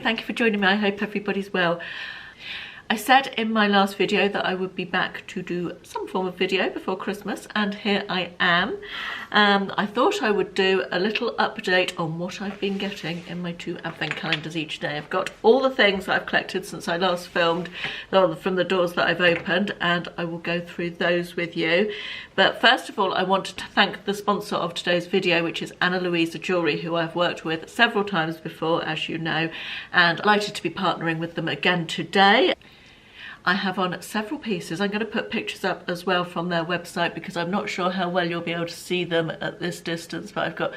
thank you for joining me. I hope everybody's well. I said in my last video that I would be back to do some form of video before Christmas, and here I am. I thought I would do a little update on what I've been getting in my 2 advent calendars each day. I've got all the things that I've collected since I last filmed from the doors that I've opened, and I will go through those with you. But first of all, I wanted to thank the sponsor of today's video, which is Anna Louisa Jewellery, who I've worked with several times before, as you know, and delighted to be partnering with them again today. I have on several pieces. I'm going to put pictures up as well from their website because I'm not sure how well you'll be able to see them at this distance, but I've got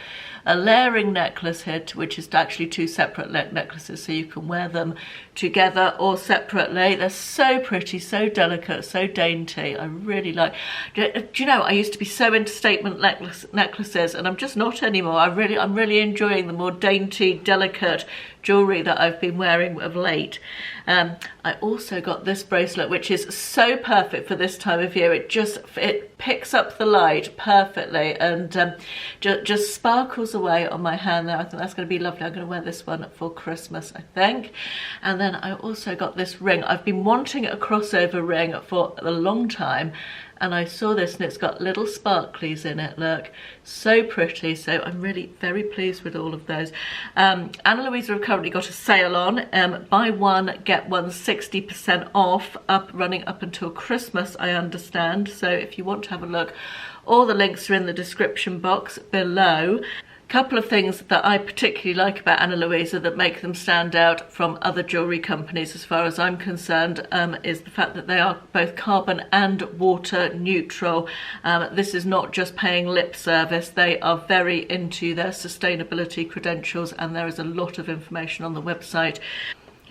a layering necklace here, which is actually 2 separate necklaces, so you can wear them together or separately. They're so pretty, so delicate, so dainty. I really like. Do you know, I used to be so into statement necklaces, and I'm just not anymore. I'm really enjoying the more dainty, delicate jewellery that I've been wearing of late. I also got this bracelet, which is so perfect for this time of year. It picks up the light perfectly and just sparkles away on my hand there. I think that's going to be lovely. I'm going to wear this one for Christmas, I think. And then I also got this ring. I've been wanting a crossover ring for a long time, and I saw this and it's got little sparklies in it. Look, so pretty. So I'm really very pleased with all of those. Anna Louisa have currently got a sale on. Buy one, get one 60% off, running up until Christmas, I understand. So if you want to have a look, all the links are in the description box below. Couple of things that I particularly like about Anna Louisa that make them stand out from other jewellery companies as far as I'm concerned is the fact that they are both carbon and water neutral. This is not just paying lip service. They are very into their sustainability credentials, and there is a lot of information on the website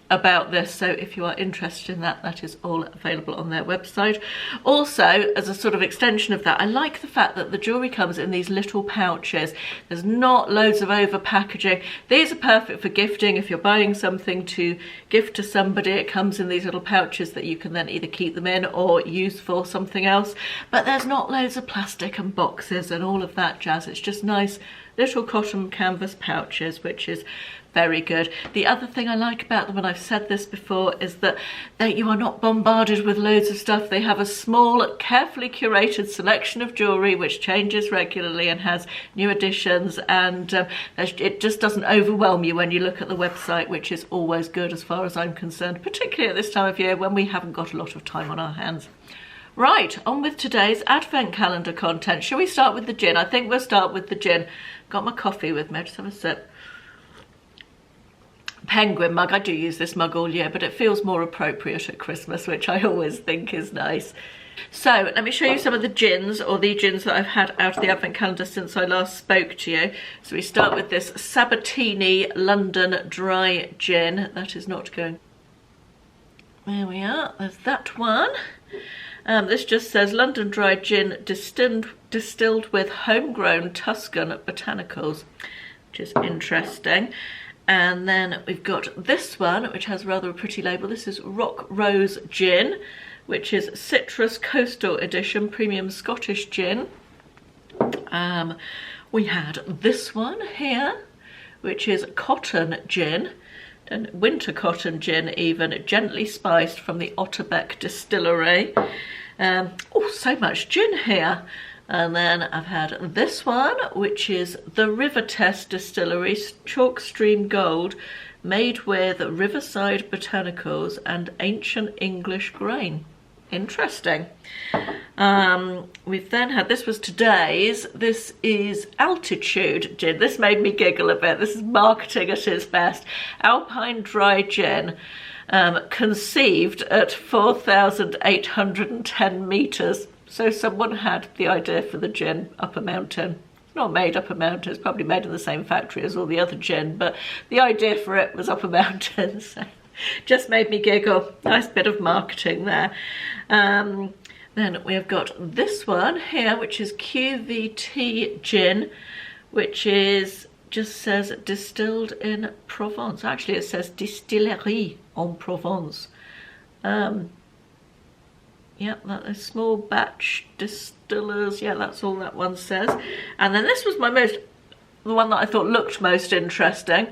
about this, so if you are interested in that, that is all available on their website. Also, as a sort of extension of that, I like the fact that the jewellery comes in these little pouches. There's not loads of over packaging. These are perfect for gifting. If you're buying something to gift to somebody, it comes in these little pouches that you can then either keep them in or use for something else. But there's not loads of plastic and boxes and all of that jazz. It's just nice little cotton canvas pouches, which is very good. The other thing I like about them, and I've said this before, is that you are not bombarded with loads of stuff. They have a small, carefully curated selection of jewellery which changes regularly and has new additions, and it just doesn't overwhelm you when you look at the website, which is always good as far as I'm concerned, particularly at this time of year when we haven't got a lot of time on our hands. Right, on with today's advent calendar content. Shall we start with the gin? I think we'll start with the gin. Got my coffee with me, just have a sip. Penguin mug. I do use this mug all year, but it feels more appropriate at Christmas, which I always think is nice. So let me show you some of the gins, or the gins that I've had out of the advent calendar since I last spoke to you. So we start with this Sabatini London Dry Gin. That is not going. There we are. There's that one. This just says London Dry Gin distilled with homegrown Tuscan botanicals, which is interesting. And then we've got this one, which has rather a pretty label. This is Rock Rose Gin, which is Citrus Coastal Edition Premium Scottish Gin. We had this one here, which is Cotton Gin, and Winter Cotton Gin even, gently spiced from the Otterbeck Distillery. Oh, so much gin here. And then I've had this one, which is the River Test Distillery Chalk Stream Gold, made with Riverside Botanicals and Ancient English Grain. Interesting. We've then had, this was today's, this is Altitude Gin. This made me giggle a bit. This is marketing at its best. Alpine Dry Gin, conceived at 4,810 metres. So someone had the idea for the gin up a mountain. It's not made up a mountain, it's probably made in the same factory as all the other gin, but the idea for it was up a mountain, so just made me giggle. Nice bit of marketing there. Then we have got this one here, which is QVT Gin, which is, just says distilled in Provence. Actually it says Distillerie en Provence. Yeah, that is small batch distillers. Yeah, that's all that one says. And then this was the one that I thought looked most interesting.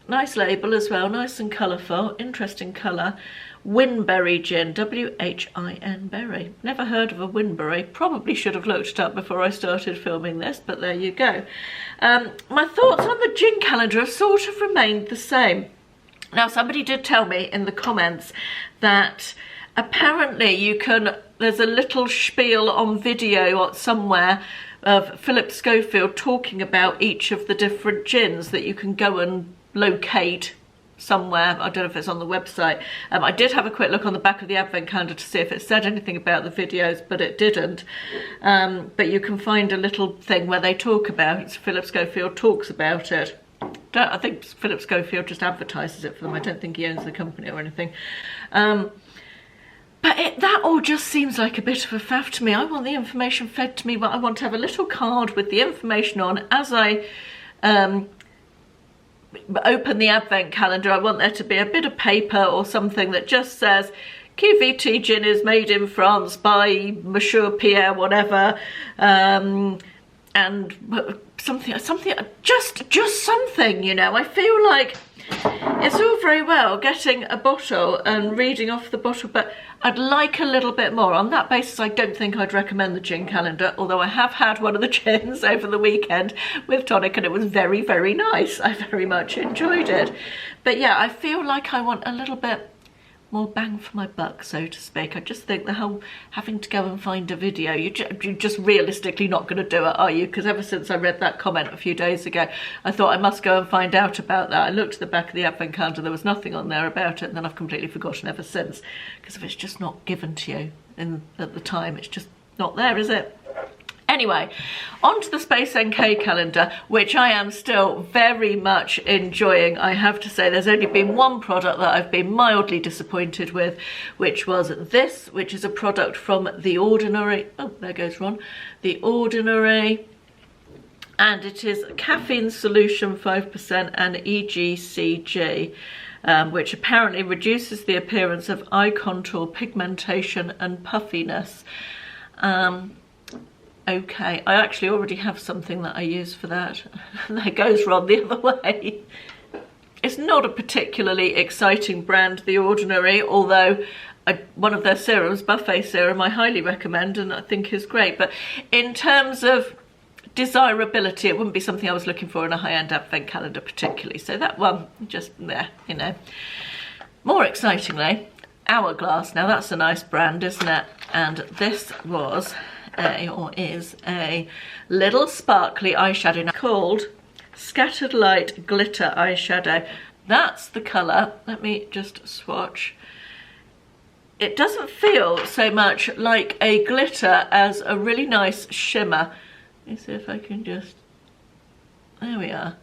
Nice label as well, nice and colourful, interesting colour. Winberry gin, W-H-I-N berry. Never heard of a Winberry. Probably should have looked it up before I started filming this, but there you go. My thoughts on the gin calendar have sort of remained the same. Now, somebody did tell me in the comments that apparently you can, there's a little spiel on video somewhere of Philip Schofield talking about each of the different gins that you can go and locate somewhere. I don't know if it's on the website. I did have a quick look on the back of the advent calendar to see if it said anything about the videos, but it didn't. But you can find a little thing where they talk about it. Philip Schofield talks about it. I think Philip Schofield just advertises it for them. I don't think he owns the company or anything. But that all just seems like a bit of a faff to me. I want the information fed to me, but I want to have a little card with the information on as I open the advent calendar. I want there to be a bit of paper or something that just says QVT gin is made in France by Monsieur Pierre whatever, and something just something, you know. I feel like it's all very well getting a bottle and reading off the bottle, but I'd like a little bit more. On that basis, I don't think I'd recommend the gin calendar, although I have had one of the gins over the weekend with tonic and it was very, very nice. I very much enjoyed it. But yeah, I feel like I want a little bit more bang for my buck, so to speak. I just think the whole having to go and find a video, you're just realistically not going to do it, are you? Because ever since I read that comment a few days ago, I thought I must go and find out about that. I looked at the back of the advent calendar, there was nothing on there about it, and then I've completely forgotten ever since, because if it's just not given to you at the time, it's just not there, is it? Anyway, on to the Space NK calendar, which I am still very much enjoying. I have to say there's only been one product that I've been mildly disappointed with, which was this, which is a product from The Ordinary. Oh, there goes Ron. The Ordinary. And it is caffeine solution 5% and EGCG, which apparently reduces the appearance of eye contour, pigmentation and puffiness. Okay, I actually already have something that I use for that. There goes Ron the other way. It's not a particularly exciting brand, The Ordinary, although one of their serums, Buffet Serum, I highly recommend and I think is great. But in terms of desirability, it wouldn't be something I was looking for in a high-end advent calendar particularly. So that one, just there, you know. More excitingly, Hourglass. Now that's a nice brand, isn't it? And this was is a little sparkly eyeshadow called Scattered Light Glitter Eyeshadow. That's the colour. Let me just swatch. It doesn't feel so much like a glitter as a really nice shimmer. Let me see if I can just, there we are.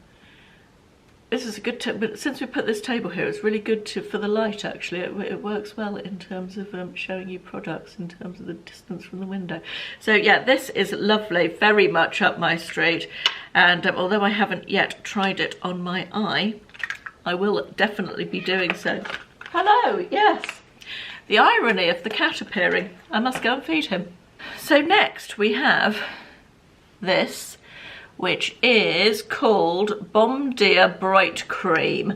This is a good tip, but since we put this table here, it's really good for the light actually. It works well in terms of showing you products, in terms of the distance from the window. So yeah, this is lovely, very much up my street. And although I haven't yet tried it on my eye, I will definitely be doing so. Hello, yes. The irony of the cat appearing. I must go and feed him. So next we have this, which is called Bombardier Bright Cream.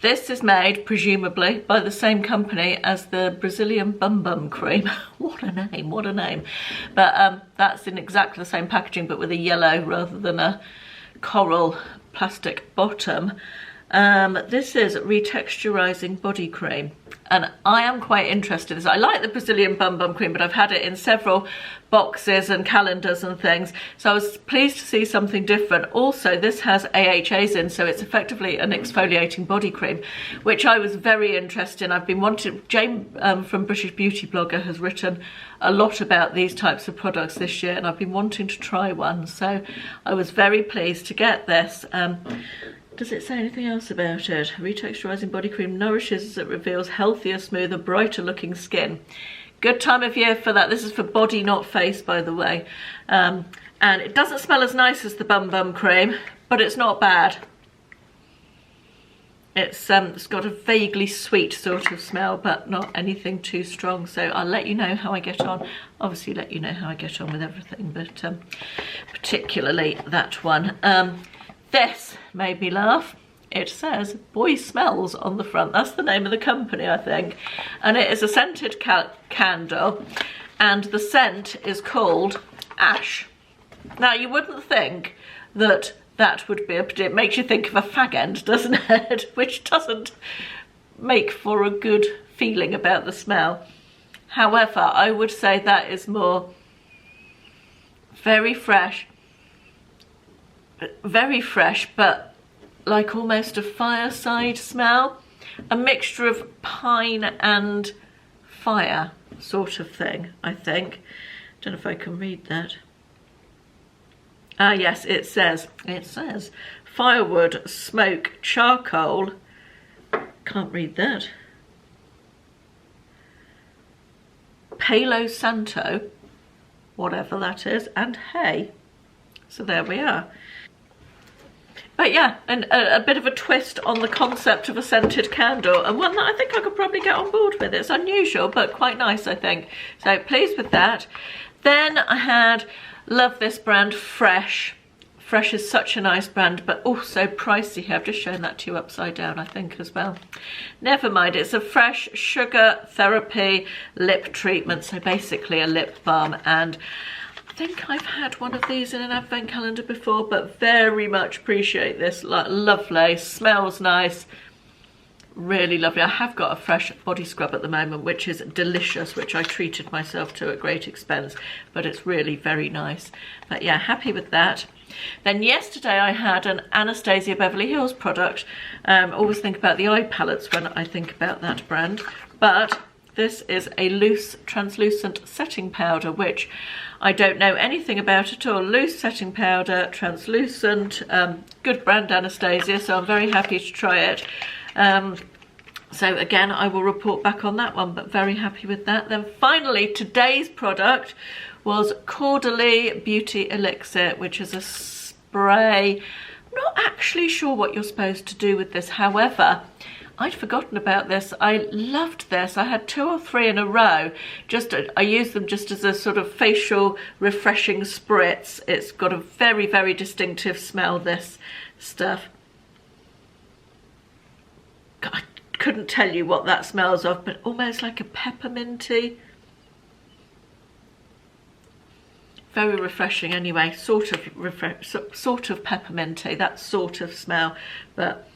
This is made, presumably, by the same company as the Brazilian Bum Bum Cream. What a name, what a name. But that's in exactly the same packaging, but with a yellow rather than a coral plastic bottom. This is retexturizing body cream, and I am quite interested in this. I like the Brazilian Bum Bum Cream, but I've had it in several boxes and calendars and things, so I was pleased to see something different. Also, this has AHAs in, so it's effectively an exfoliating body cream, which I was very interested in. I've been wanting, Jane from British Beauty Blogger has written a lot about these types of products this year, and I've been wanting to try one, so I was very pleased to get this. Does it say anything else about it? Retexturizing body cream nourishes as it reveals healthier, smoother, brighter looking skin. Good time of year for that. This is for body, not face, by the way. And it doesn't smell as nice as the Bum Bum Cream, but it's not bad. It's got a vaguely sweet sort of smell, but not anything too strong. So I'll let you know how I get on. Obviously let you know how I get on with everything, but particularly that one. This made me laugh. it says Boy Smells on the front. That's the name of the company, I think. And it is a scented candle, and the scent is called Ash. Now, you wouldn't think that that would be it makes you think of a fag end, doesn't it? Which doesn't make for a good feeling about the smell. However, I would say that is more very fresh, but like almost a fireside smell, a mixture of pine and fire sort of thing, I think. Don't know if I can read that. Ah, yes, it says firewood, smoke, charcoal. Can't read that. Palo Santo, whatever that is, and hay. So there we are. But yeah, and a bit of a twist on the concept of a scented candle, and one that I think I could probably get on board with. It's unusual, but quite nice, I think. So pleased with that. Then I had, love this brand, Fresh. Fresh is such a nice brand, but also pricey here. I've just shown that to you upside down, I think, as well. Never mind, it's a Fresh Sugar Therapy Lip Treatment, so basically a lip balm. And I think I've had one of these in an advent calendar before, but very much appreciate this. Like, lovely, smells nice, really lovely. I have got a Fresh body scrub at the moment, which is delicious, which I treated myself to at great expense, but it's really very nice. But yeah, happy with that. Then yesterday I had an Anastasia Beverly Hills product. Always think about the eye palettes when I think about that brand, but this is a loose translucent setting powder, which I don't know anything about at all. Loose setting powder, translucent, good brand Anastasia, so I'm very happy to try it. So again, I will report back on that one, but very happy with that. Then finally, today's product was Caudalie Beauty Elixir, which is a spray. I'm not actually sure what you're supposed to do with this. However, I'd forgotten about this. I loved this. I had 2 or 3 in a row. I used them just as a sort of facial refreshing spritz. It's got a very, very distinctive smell, this stuff. I couldn't tell you what that smells of, but almost like a pepperminty. Very refreshing anyway, sort of pepperminty, that sort of smell, but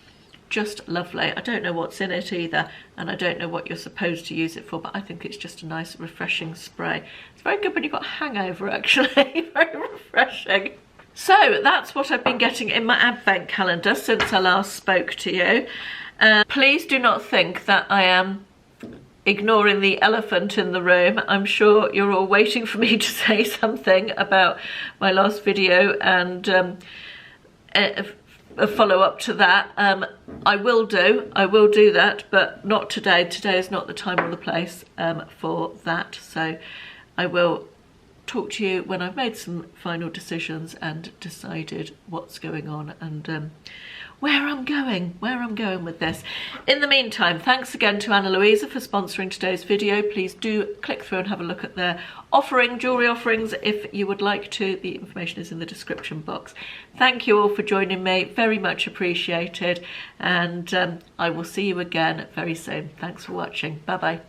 just lovely. I don't know what's in it either, and I don't know what you're supposed to use it for, but I think it's just a nice refreshing spray. It's very good when you've got a hangover, actually. Very refreshing. So that's what I've been getting in my advent calendar since I last spoke to you. Please do not think that I am ignoring the elephant in the room. I'm sure you're all waiting for me to say something about my last video and a follow-up to that. I will do that, but not today. Today is not the time or the place for that. So I will talk to you when I've made some final decisions and decided what's going on and where I'm going with this. In the meantime, thanks again to Anna Louisa for sponsoring today's video. Please do click through and have a look at their jewellery offerings if you would like to. The information is in the description box. Thank you all for joining me, very much appreciated, and I will see you again very soon. Thanks for watching. Bye bye.